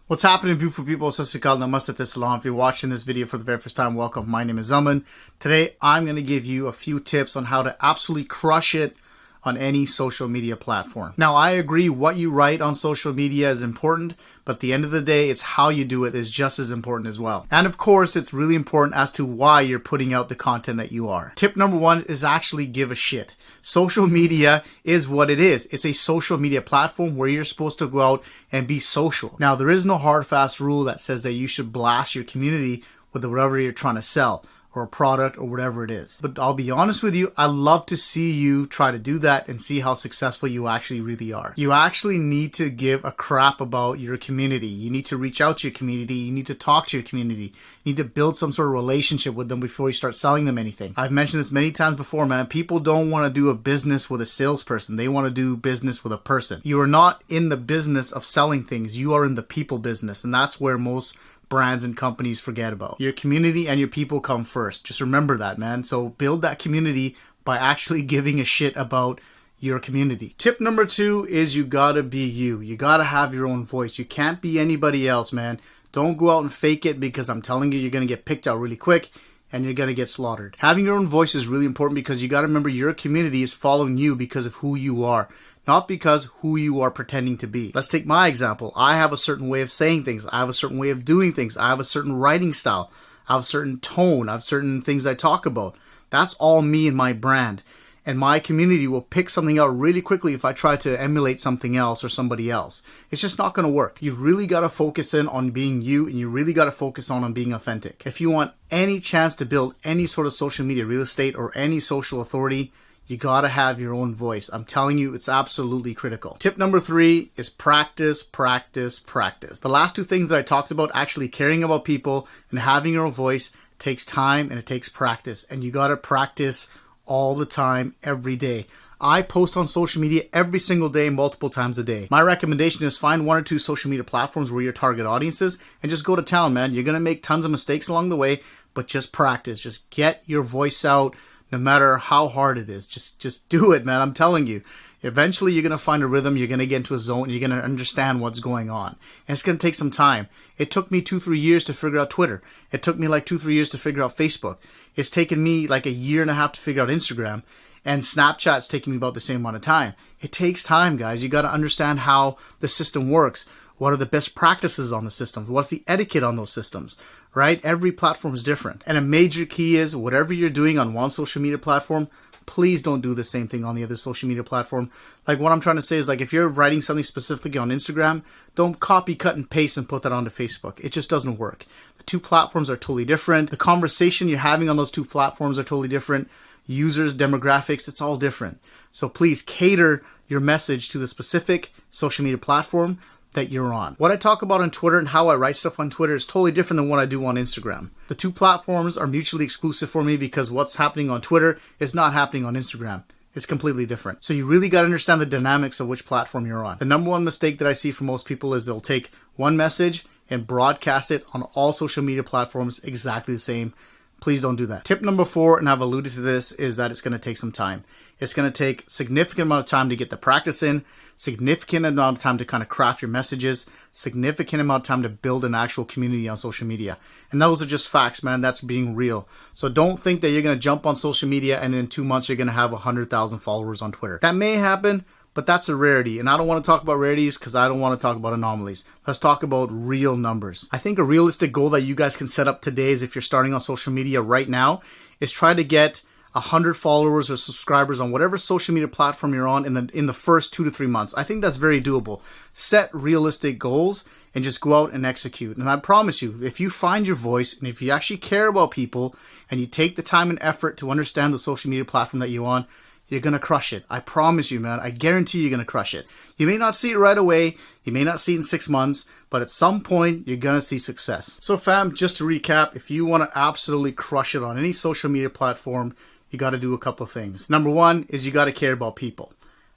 What's happening, beautiful people? If you're watching this video for the very first time, welcome. My name is Aman. Today, I'm going to give you a few tips on how to absolutely crush it on any social media platform. Now, I agree what you write on social media is important, but at the end of the day, it's how you do it is just as important as well. And of course, it's really important as to why you're putting out the content that you are. Tip number one is actually give a shit. Social media is what it is. It's a social media platform where you're supposed to go out and be social. Now, there is no hard, fast rule that says that you should blast your community with whatever you're trying to sell, or a product, or whatever it is. But I'll be honest with you, I love to see you try to do that and see how successful you actually really are. You actually need to give a crap about your community. You need to reach out to your community. You need to talk to your community. You need to build some sort of relationship with them before you start selling them anything. I've mentioned this many times before, man. People don't want to do a business with a salesperson. They want to do business with a person. You are not in the business of selling things. You are in the people business, and that's where most brands and companies forget about. Your community and your people come first. Just remember that, man. So build that community by actually giving a shit about your community. Tip number two is you gotta be you. You gotta have your own voice. You can't be anybody else, man. Don't go out and fake it, because I'm telling you, you're gonna get picked out really quick and you're gonna get slaughtered. Having your own voice is really important, because you gotta remember your community is following you because of who you are, not because who you are pretending to be. Let's take my example. I have a certain way of saying things. I have a certain way of doing things. I have a certain writing style. I have a certain tone. I have certain things I talk about. That's all me and my brand. And my community will pick something out really quickly if I try to emulate something else or somebody else. It's just not going to work. You've really got to focus in on being you, and you really got to focus on being authentic. If you want any chance to build any sort of social media real estate or any social authority, you gotta have your own voice. I'm telling you, it's absolutely critical. Tip number three is practice, practice, practice. The last two things that I talked about, actually caring about people and having your own voice, takes time and it takes practice. And you gotta practice all the time, every day. I post on social media every single day, multiple times a day. My recommendation is find one or two social media platforms where your target audience is and just go to town, man. You're gonna make tons of mistakes along the way, but just practice. Just get your voice out. No matter how hard it is, just do it, man. I'm telling you. Eventually, you're going to find a rhythm. You're going to get into a zone. You're going to understand what's going on. And it's going to take some time. It took me 2-3 years to figure out Twitter. It took me like 2-3 years to figure out Facebook. It's taken me like a year and a half to figure out Instagram. And Snapchat's taking me about the same amount of time. It takes time, guys. You got to understand how the system works. What are the best practices on the systems? What's the etiquette on those systems? Right? Every platform is different. And a major key is whatever you're doing on one social media platform, please don't do the same thing on the other social media platform. Like, what I'm trying to say is, like, if you're writing something specifically on Instagram, don't copy, cut, and paste and put that onto Facebook. It just doesn't work. The two platforms are totally different. The conversation you're having on those two platforms are totally different. Users, demographics, it's all different. So please cater your message to the specific social media platform that you're on. What I talk about on Twitter and how I write stuff on Twitter is totally different than what I do on Instagram. The two platforms are mutually exclusive for me, because what's happening on Twitter is not happening on Instagram. It's completely different. So you really got to understand the dynamics of which platform you're on. The number one mistake that I see for most people is they'll take one message and broadcast it on all social media platforms exactly the same. Please don't do that. Tip number four, and I've alluded to this, is that it's going to take some time. It's going to take significant amount of time to get the practice in, significant amount of time to kind of craft your messages, significant amount of time to build an actual community on social media. And those are just facts, man. That's being real. So don't think that you're going to jump on social media and in 2 months you're going to have 100,000 followers on Twitter. That may happen, but that's a rarity. And I don't want to talk about rarities because I don't want to talk about anomalies. Let's talk about real numbers. I think a realistic goal that you guys can set up today is, if you're starting on social media right now, is try to get 100 followers or subscribers on whatever social media platform you're on in the first 2 to 3 months. I think that's very doable. Set realistic goals and just go out and execute. And I promise you, if you find your voice and if you actually care about people and you take the time and effort to understand the social media platform that you're on, you're going to crush it. I promise you, man. I guarantee you're going to crush it. You may not see it right away. You may not see it in 6 months, but at some point, you're going to see success. So fam, just to recap, if you want to absolutely crush it on any social media platform, you got to do a couple of things. Number one is you got to care about people.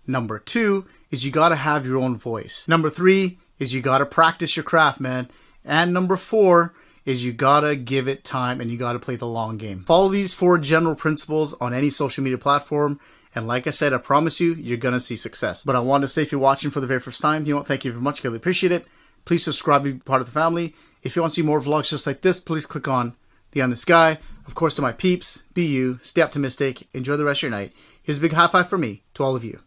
Number two is you got to have your own voice. Number three is you got to practice your craft, man. And number four is you got to give it time and you got to play the long game. Follow these 4 general principles on any social media platform. And like I said, I promise you, you're going to see success. But I want to say, if you're watching for the very first time, thank you very much. I really appreciate it. Please subscribe to be part of the family. If you want to see more vlogs just like this, please click on the on the sky. Of course, to my peeps, be you, stay optimistic, enjoy the rest of your night. Here's a big high five from me to all of you.